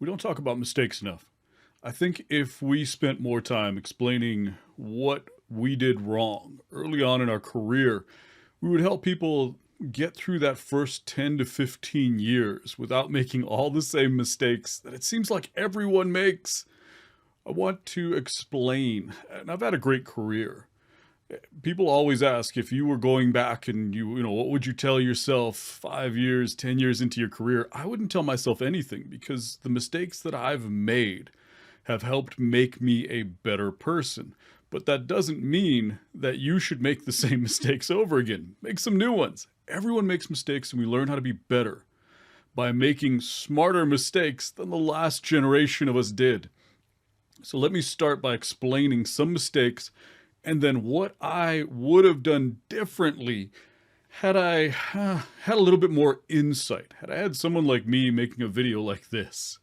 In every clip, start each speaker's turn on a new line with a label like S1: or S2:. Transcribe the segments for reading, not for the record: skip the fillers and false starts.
S1: We don't talk about mistakes enough. I think if we spent more time explaining what we did wrong early on in our career, we would help people get through that first 10 to 15 years without making all the same mistakes that it seems like everyone makes. I want to explain, and I've had a great career. People always ask if you were going back and what would you tell yourself 5 years, 10 years into your career? I wouldn't tell myself anything because the mistakes that I've made have helped make me a better person. But that doesn't mean that you should make the same mistakes over again. Make some new ones. Everyone makes mistakes and we learn how to be better by making smarter mistakes than the last generation of us did. So let me start by explaining some mistakes and then what I would have done differently had I had a little bit more insight, had I had someone like me making a video like this.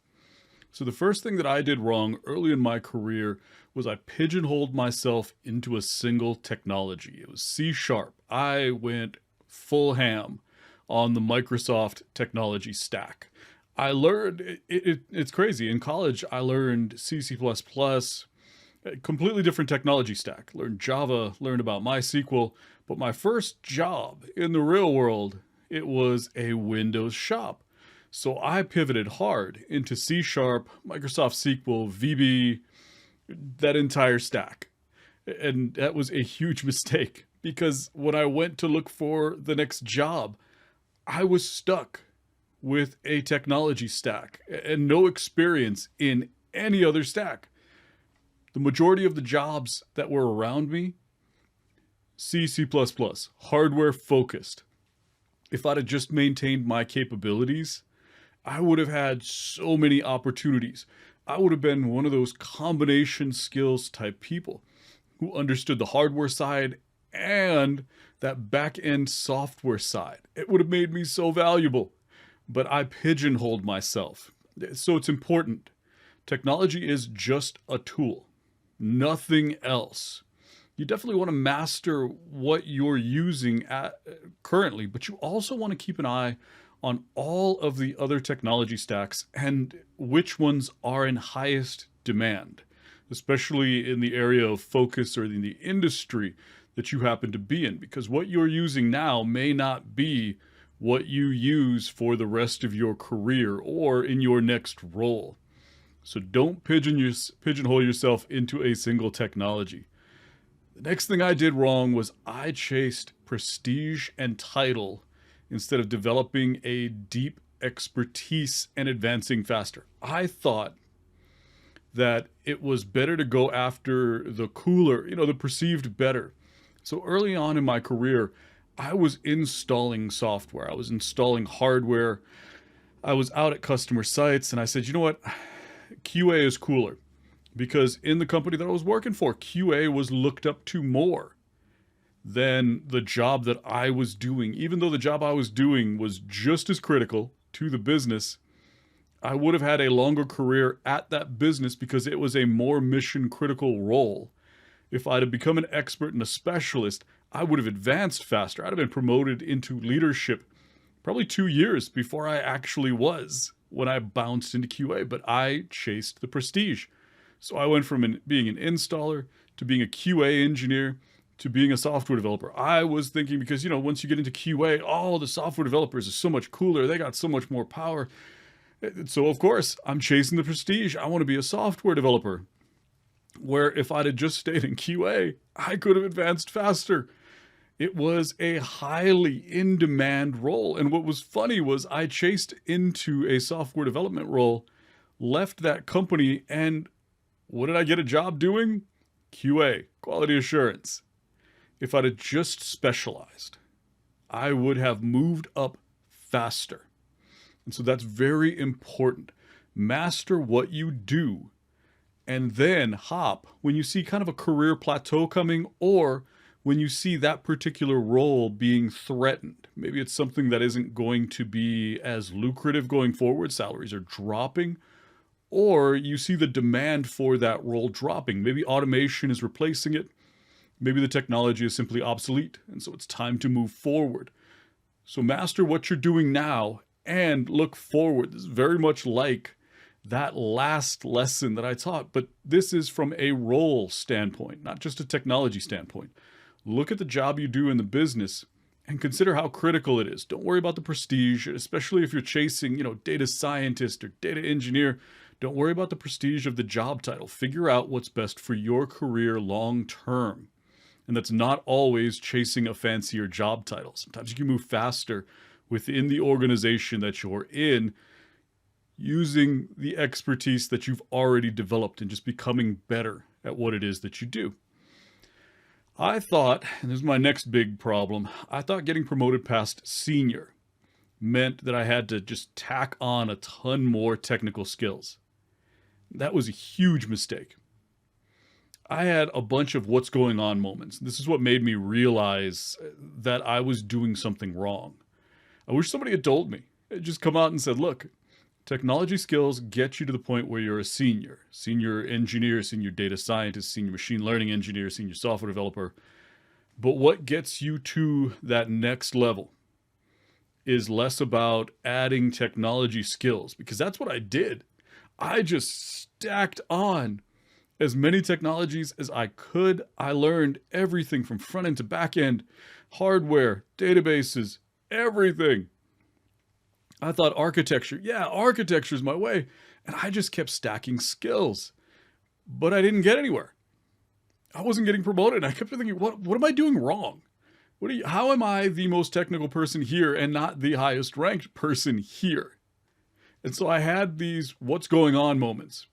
S1: So the first thing that I did wrong early in my career was I pigeonholed myself into a single technology. It was C sharp. I went full ham on the Microsoft technology stack. I learned, it's crazy. In college, I learned C, C++, a completely different technology stack. Learned Java, learned about MySQL, but my first job in the real world, it was a Windows shop. So I pivoted hard into C Sharp, Microsoft SQL, VB, that entire stack. And that was a huge mistake because when I went to look for the next job, I was stuck with a technology stack and no experience in any other stack. The majority of the jobs that were around me, C, C++, hardware focused. If I'd have just maintained my capabilities, I would have had so many opportunities. I would have been one of those combination skills type people who understood the hardware side and that back end software side. It would have made me so valuable, but I pigeonholed myself. So it's important. Technology is just a tool, nothing else. You definitely want to master what you're using currently, but you also want to keep an eye on all of the other technology stacks and which ones are in highest demand, especially in the area of focus or in the industry that you happen to be in, because what you're using now may not be what you use for the rest of your career or in your next role. So don't pigeonhole yourself into a single technology. The next thing I did wrong was I chased prestige and title instead of developing a deep expertise and advancing faster. I thought that it was better to go after the cooler, the perceived better. So early on in my career, I was installing software. I was installing hardware. I was out at customer sites and I said, you know what? QA is cooler because in the company that I was working for, QA was looked up to more than the job that I was doing. Even though the job I was doing was just as critical to the business, I would have had a longer career at that business because it was a more mission critical role. If I'd have become an expert and a specialist, I would have advanced faster. I'd have been promoted into leadership probably 2 years before I actually was when I bounced into QA, but I chased the prestige. So I went from being an installer to being a QA engineer to being a software developer. I was thinking because, once you get into QA, the software developers are so much cooler. They got so much more power. So, of course, I'm chasing the prestige. I want to be a software developer. Where if I'd have just stayed in QA, I could have advanced faster. It was a highly in-demand role. And what was funny was I chased into a software development role, left that company, and what did I get a job doing? QA, quality assurance. If I'd have just specialized, I would have moved up faster. And so that's very important. Master what you do and then hop when you see kind of a career plateau coming or when you see that particular role being threatened. Maybe it's something that isn't going to be as lucrative going forward. Salaries are dropping. Or you see the demand for that role dropping. Maybe automation is replacing it. Maybe the technology is simply obsolete, and so it's time to move forward. So master what you're doing now and look forward. This is very much like that last lesson that I taught. But this is from a role standpoint, not just a technology standpoint. Look at the job you do in the business and consider how critical it is. Don't worry about the prestige, especially if you're chasing, data scientist or data engineer. Don't worry about the prestige of the job title. Figure out what's best for your career long term. And that's not always chasing a fancier job title. Sometimes you can move faster within the organization that you're in using the expertise that you've already developed and just becoming better at what it is that you do. I thought, and this is my next big problem, I thought getting promoted past senior meant that I had to just tack on a ton more technical skills. That was a huge mistake. I had a bunch of what's going on moments. This is what made me realize that I was doing something wrong. I wish somebody had told me. They'd just come out and said, look, technology skills get you to the point where you're a senior engineer, senior data scientist, senior machine learning engineer, senior software developer. But what gets you to that next level is less about adding technology skills, because that's what I did. I just stacked on as many technologies as I could. I learned everything from front end to back end, hardware, databases, everything. I thought architecture is my way. And I just kept stacking skills, but I didn't get anywhere. I wasn't getting promoted. I kept thinking, what am I doing wrong? How am I the most technical person here and not the highest ranked person here? And so I had these what's going on moments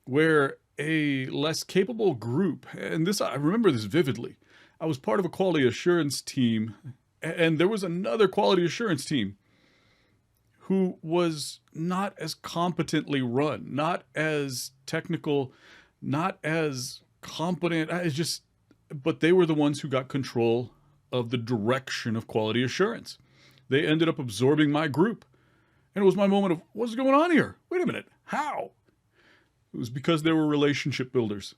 S1: where a less capable group, and I remember this vividly. I was part of a quality assurance team, and there was another quality assurance team who was not as competently run, not as technical, not as competent, but they were the ones who got control of the direction of quality assurance. They ended up absorbing my group. And it was my moment of, what's going on here? Wait a minute, how? It was because they were relationship builders.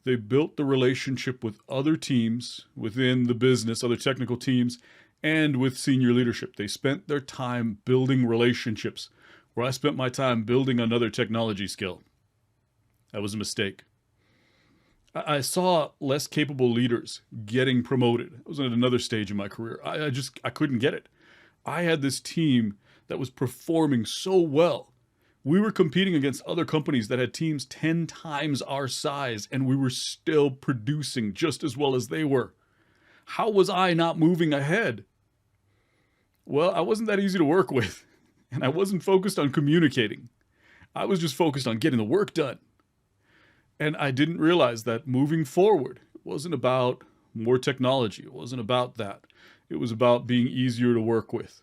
S1: They built the relationship with other teams within the business, other technical teams, and with senior leadership. They spent their time building relationships, where I spent my time building another technology skill. That was a mistake. I saw less capable leaders getting promoted. I was at another stage in my career. I couldn't get it. I had this team that was performing so well. We were competing against other companies that had teams 10 times our size, and we were still producing just as well as they were. How was I not moving ahead? Well, I wasn't that easy to work with, and I wasn't focused on communicating. I was just focused on getting the work done. And I didn't realize that moving forward, it wasn't about more technology. It wasn't about that. It was about being easier to work with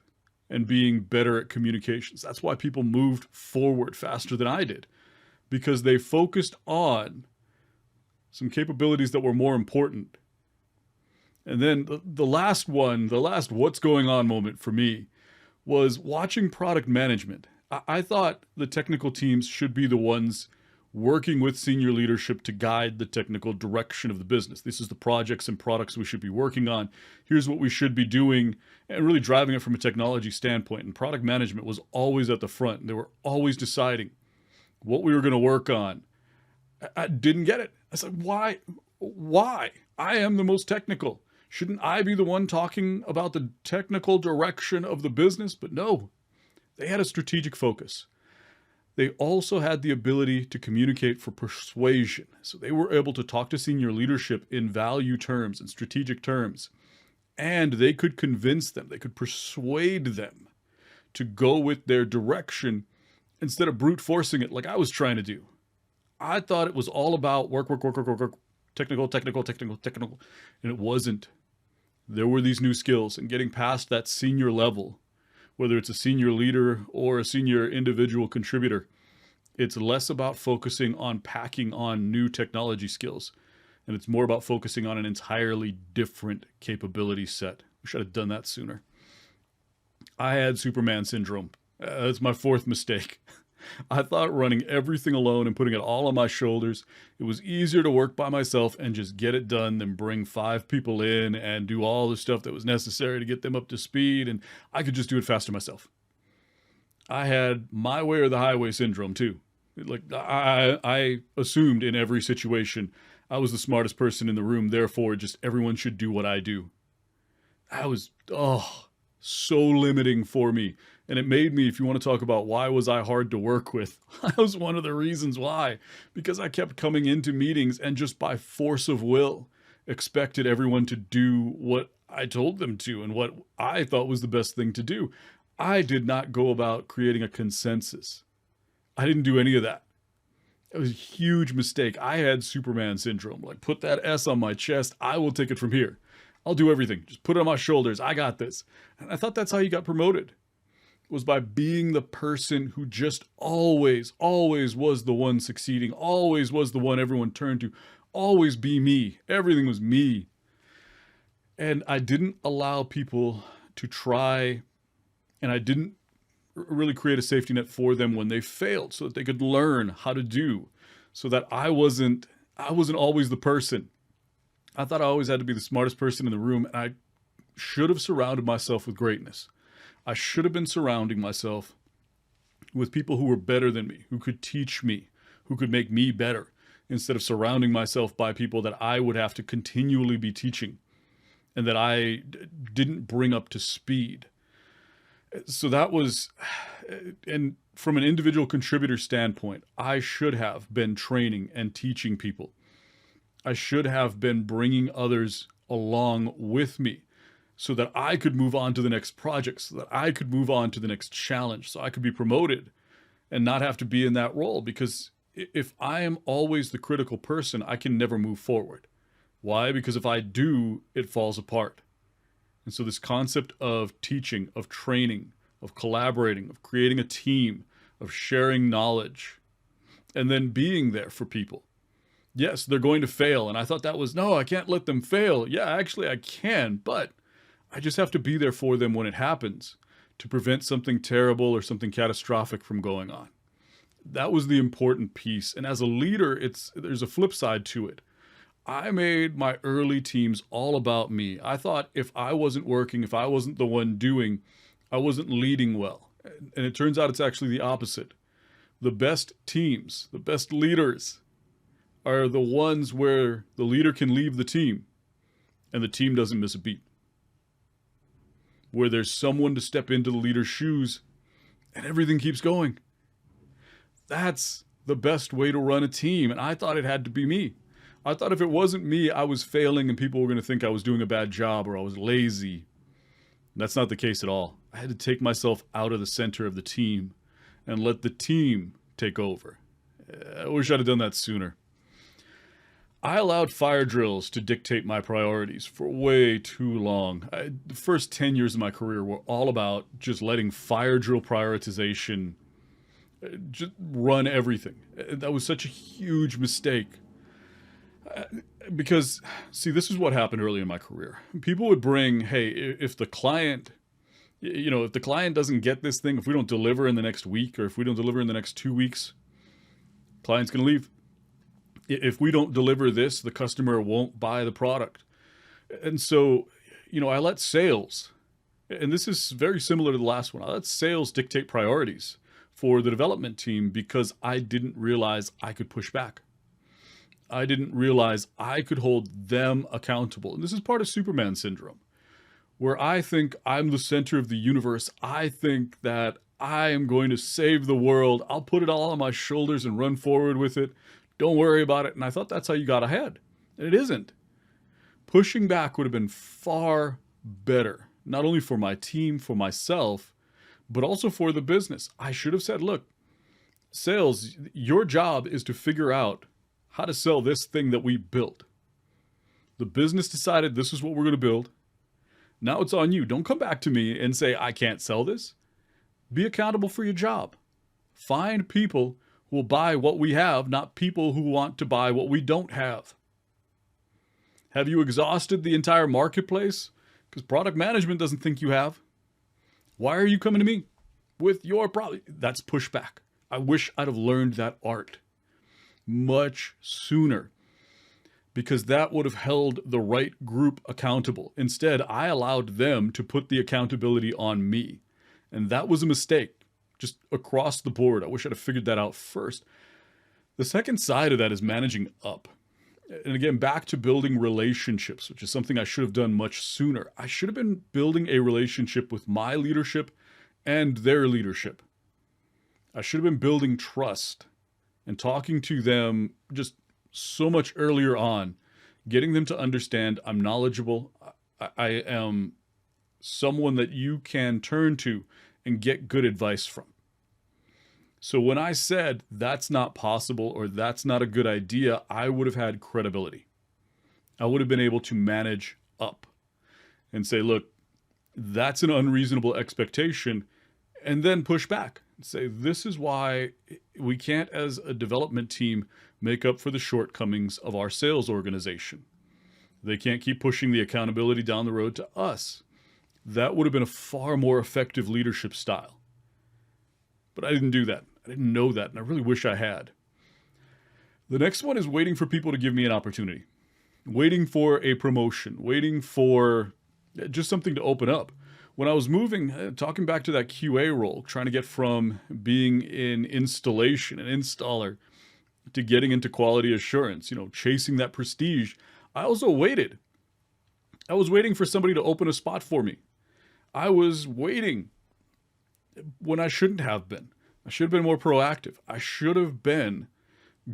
S1: and being better at communications. That's why people moved forward faster than I did, because they focused on some capabilities that were more important. And then the last what's going on moment for me was watching product management. I thought the technical teams should be the ones working with senior leadership to guide the technical direction of the business. This is the projects and products we should be working on. Here's what we should be doing, and really driving it from a technology standpoint. And product management was always at the front. They were always deciding what we were going to work on. I didn't get it. I said, why? I am the most technical. Shouldn't I be the one talking about the technical direction of the business? But no, they had a strategic focus. They also had the ability to communicate for persuasion. So they were able to talk to senior leadership in value terms and strategic terms. And they could convince them, they could persuade them to go with their direction instead of brute forcing it like I was trying to do. I thought it was all about work, technical. And it wasn't. There were these new skills, and getting past that senior level, whether it's a senior leader or a senior individual contributor, it's less about focusing on packing on new technology skills, and it's more about focusing on an entirely different capability set. We should have done that sooner. I had Superman syndrome. That's my fourth mistake. I thought running everything alone and putting it all on my shoulders, it was easier to work by myself and just get it done than bring 5 people in and do all the stuff that was necessary to get them up to speed, and I could just do it faster myself. I had my way or the highway syndrome too. Like I assumed in every situation I was the smartest person in the room, therefore just everyone should do what I do. I was so limiting for me. And it made me, if you want to talk about why was I hard to work with, I was one of the reasons why. Because I kept coming into meetings and just by force of will expected everyone to do what I told them to and what I thought was the best thing to do. I did not go about creating a consensus. I didn't do any of that. It was a huge mistake. I had Superman syndrome. Like, put that S on my chest. I will take it from here. I'll do everything. Just put it on my shoulders. I got this. And I thought that's how you got promoted. Was by being the person who just always was the one succeeding, always was the one everyone turned to, always be me. Everything was me. And I didn't allow people to try, and I didn't really create a safety net for them when they failed so that they could learn how to do, so that I wasn't always the person. I thought I always had to be the smartest person in the room, and I should have surrounded myself with greatness. I should have been surrounding myself with people who were better than me, who could teach me, who could make me better, instead of surrounding myself by people that I would have to continually be teaching and that I didn't bring up to speed. So that was, and from an individual contributor standpoint, I should have been training and teaching people. I should have been bringing others along with me so that I could move on to the next project, so that I could move on to the next challenge, so I could be promoted and not have to be in that role. Because if I am always the critical person, I can never move forward. Why? Because if I do, it falls apart. And so this concept of teaching, of training, of collaborating, of creating a team, of sharing knowledge, and then being there for people. Yes, they're going to fail. And I thought that was, no, I can't let them fail. Yeah, actually I can, but I just have to be there for them when it happens to prevent something terrible or something catastrophic from going on. That was the important piece. And as a leader, there's a flip side to it. I made my early teams all about me. I thought if I wasn't working, if I wasn't the one doing, I wasn't leading well. And it turns out it's actually the opposite. The best teams, the best leaders are the ones where the leader can leave the team and the team doesn't miss a beat. Where there's someone to step into the leader's shoes and everything keeps going. That's the best way to run a team. And I thought it had to be me. I thought if it wasn't me, I was failing and people were going to think I was doing a bad job or I was lazy. That's not the case at all. I had to take myself out of the center of the team and let the team take over. I wish I'd have done that sooner. I allowed fire drills to dictate my priorities for way too long. The first 10 years of my career were all about just letting fire drill prioritization just run everything. That was such a huge mistake. Because, see, this is what happened early in my career. People would bring, hey, if the client, if the client doesn't get this thing, if we don't deliver in the next week or if we don't deliver in the next 2 weeks, client's going to leave. If we don't deliver this, the customer won't buy the product. And so, I let sales, and this is very similar to the last one, I let sales dictate priorities for the development team because I didn't realize I could push back. I didn't realize I could hold them accountable. And this is part of Superman syndrome, where I think I'm the center of the universe. I think that I am going to save the world. I'll put it all on my shoulders and run forward with it. Don't worry about it. And I thought that's how you got ahead. And it isn't. Pushing back would have been far better, not only for my team, for myself, but also for the business. I should have said, look, sales, your job is to figure out how to sell this thing that we built. The business decided this is what we're going to build. Now it's on you. Don't come back to me and say, I can't sell this. Be accountable for your job. Find people who will buy what we have, not people who want to buy what we don't have. Have you exhausted the entire marketplace? Because product management doesn't think you have. Why are you coming to me with your problem? That's pushback. I wish I'd have learned that art much sooner, because that would have held the right group accountable. Instead, I allowed them to put the accountability on me. And that was a mistake. just across the board. I wish I'd have figured that out first. The second side of that is managing up. And again, back to building relationships, which is something I should have done much sooner. I should have been building a relationship with my leadership and their leadership. I should have been building trust and talking to them just so much earlier on, getting them to understand I'm knowledgeable. I am someone that you can turn to and get good advice from. So when I said that's not possible or that's not a good idea, I would have had credibility. I would have been able to manage up and say, look, that's an unreasonable expectation, and then push back and say, this is why we can't, as a development team, make up for the shortcomings of our sales organization. They can't keep pushing the accountability down the road to us. That would have been a far more effective leadership style. But I didn't do that. I didn't know that, and I really wish I had. The next one is waiting for people to give me an opportunity. Waiting for a promotion. Waiting for just something to open up. When I was moving, talking back to that QA role, trying to get from being in installation, an installer, to getting into quality assurance, chasing that prestige, I also waited. I was waiting for somebody to open a spot for me. I was waiting when I shouldn't have been. I should have been more proactive. I should have been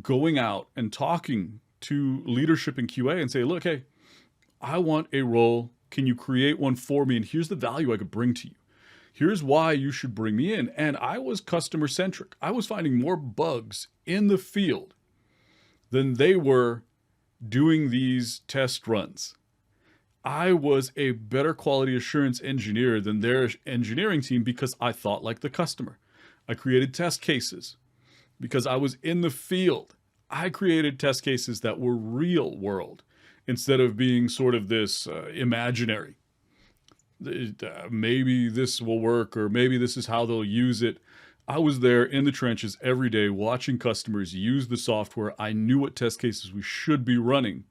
S1: going out and talking to leadership in QA and say, look, hey, I want a role. Can you create one for me? And here's the value I could bring to you. Here's why you should bring me in. And I was customer centric. I was finding more bugs in the field than they were doing these test runs. I was a better quality assurance engineer than their engineering team because I thought like the customer. I created test cases because I was in the field. I created test cases that were real world instead of being sort of this imaginary. Maybe this will work, or maybe this is how they'll use it. I was there in the trenches every day watching customers use the software. I knew what test cases we should be running.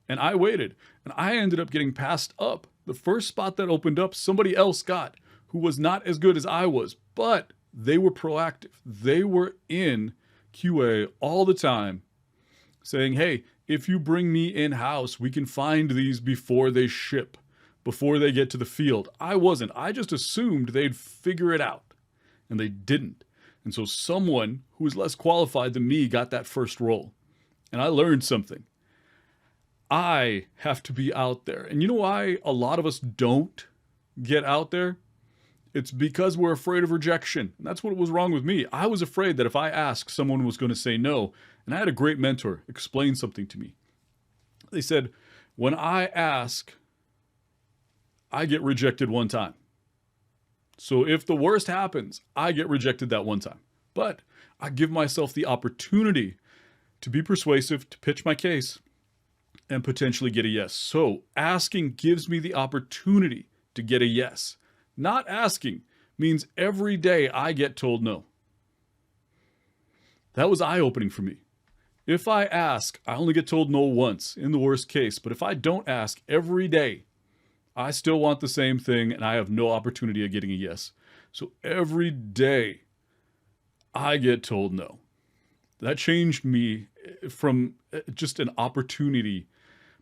S1: And I waited, and I ended up getting passed up. The first spot that opened up, somebody else got, who was not as good as I was, but they were proactive. They were in QA all the time saying, hey, if you bring me in-house, we can find these before they ship, before they get to the field. I wasn't. I just assumed they'd figure it out, and they didn't. And so someone who was less qualified than me got that first role. And I learned something. I have to be out there. And you know why a lot of us don't get out there? It's because we're afraid of rejection. And that's what was wrong with me. I was afraid that if I asked, someone was going to say no. And I had a great mentor explain something to me. They said, when I ask, I get rejected one time. So if the worst happens, I get rejected that one time. But I give myself the opportunity to be persuasive, to pitch my case, and potentially get a yes. So asking gives me the opportunity to get a yes. Not asking means every day I get told no. That was eye-opening for me. If I ask, I only get told no once, in the worst case. But if I don't ask every day, I still want the same thing, and I have no opportunity of getting a yes. So every day, I get told no. That changed me from just an opportunity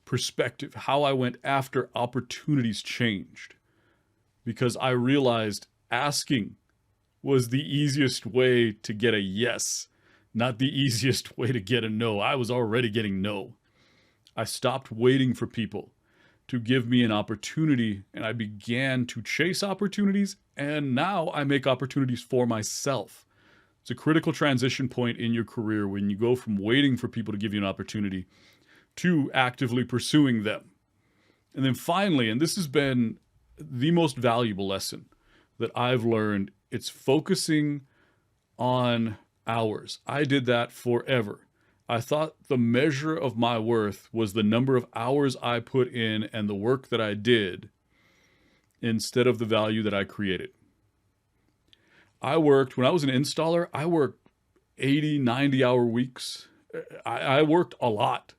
S1: perspective. How I went after opportunities changed. Because I realized asking was the easiest way to get a yes, not the easiest way to get a no. I was already getting no. I stopped waiting for people to give me an opportunity, and I began to chase opportunities, and now I make opportunities for myself. It's a critical transition point in your career when you go from waiting for people to give you an opportunity to actively pursuing them. And then finally, and this has been the most valuable lesson that I've learned, it's focusing on hours. I did that forever. I thought the measure of my worth was the number of hours I put in and the work that I did instead of the value that I created. When I was an installer, I worked 80, 90-hour weeks. I worked a lot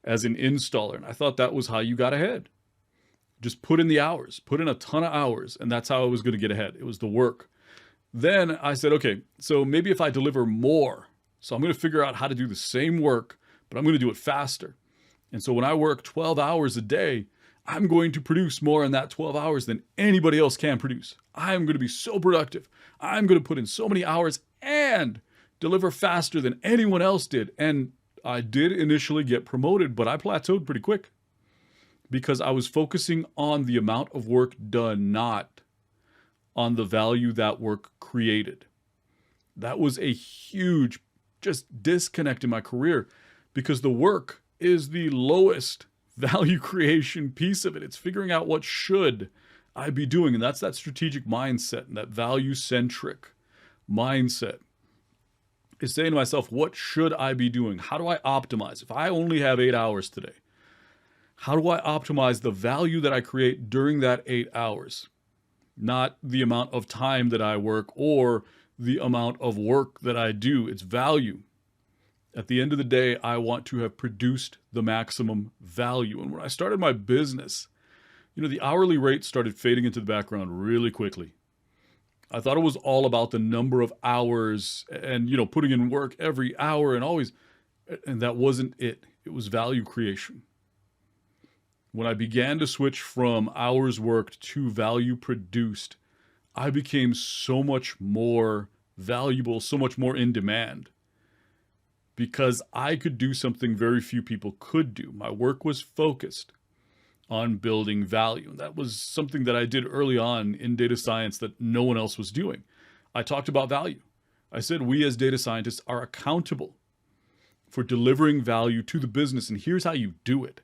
S1: as an installer, and I thought that was how you got ahead. Just put in the hours, put in a ton of hours, and that's how I was going to get ahead. It was the work. Then I said, okay, so maybe if I deliver more, so I'm going to figure out how to do the same work, but I'm going to do it faster. And so when I work 12 hours a day, I'm going to produce more in that 12 hours than anybody else can produce. I'm going to be so productive. I'm going to put in so many hours and deliver faster than anyone else did. And I did initially get promoted, but I plateaued pretty quick because I was focusing on the amount of work done, not on the value that work created. That was a huge just disconnect in my career because the work is the lowest value creation piece of it. It's figuring out what should I be doing. And that's that strategic mindset and that value centric mindset is saying to myself, what should I be doing? How do I optimize? If I only have 8 hours today, how do I optimize the value that I create during that 8 hours? Not the amount of time that I work or the amount of work that I do. It's value. At the end of the day, I want to have produced the maximum value. And when I started my business, the hourly rate started fading into the background really quickly. I thought it was all about the number of hours and, putting in work every hour and always, and that wasn't it. It was value creation. When I began to switch from hours worked to value produced, I became so much more valuable, so much more in demand because I could do something very few people could do. My work was focused on building value. And that was something that I did early on in data science that no one else was doing. I talked about value. I said we as data scientists are accountable for delivering value to the business, and here's how you do it.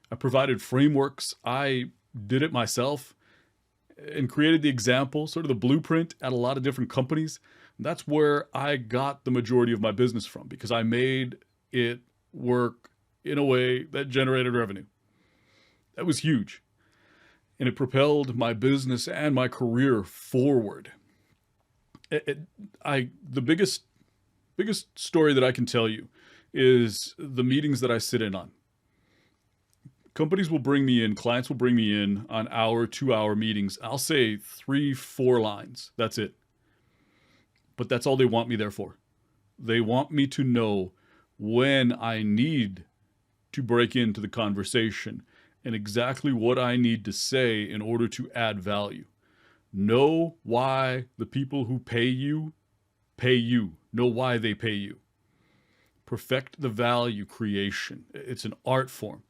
S1: I provided frameworks. I did it myself and created the example, sort of the blueprint at a lot of different companies. And that's where I got the majority of my business from because I made it work in a way that generated revenue. That was huge. And it propelled my business and my career forward. The biggest story that I can tell you is the meetings that I sit in on. Companies will bring me in, clients will bring me in on hour, 2-hour meetings. I'll say 3-4 lines. That's it. But that's all they want me there for. They want me to know when I need to break into the conversation and exactly what I need to say in order to add value. Know why the people who pay you. Know why they pay you. Perfect the value creation. It's an art form.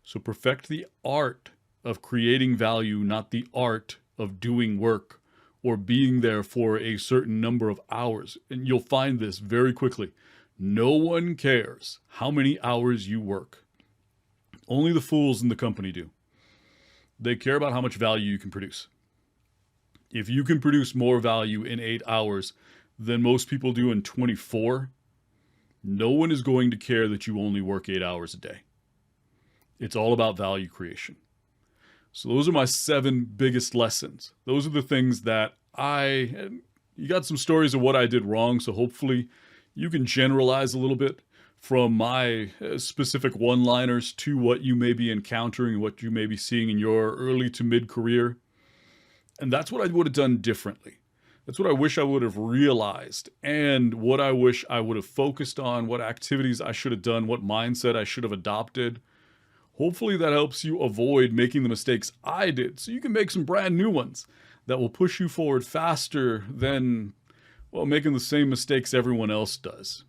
S1: So perfect the art of creating value, not the art of doing work or being there for a certain number of hours. And you'll find this very quickly. No one cares how many hours you work. Only the fools in the company do. They care about how much value you can produce. If you can produce more value in 8 hours than most people do in 24, no one is going to care that you only work 8 hours a day. It's all about value creation. So those are my 7 biggest lessons. Those are the things that you got some stories of what I did wrong, so hopefully you can generalize a little bit from my specific one-liners to what you may be encountering, what you may be seeing in your early to mid-career. And that's what I would have done differently. That's what I wish I would have realized and what I wish I would have focused on, what activities I should have done, what mindset I should have adopted. Hopefully that helps you avoid making the mistakes I did so you can make some brand new ones that will push you forward faster than, making the same mistakes everyone else does.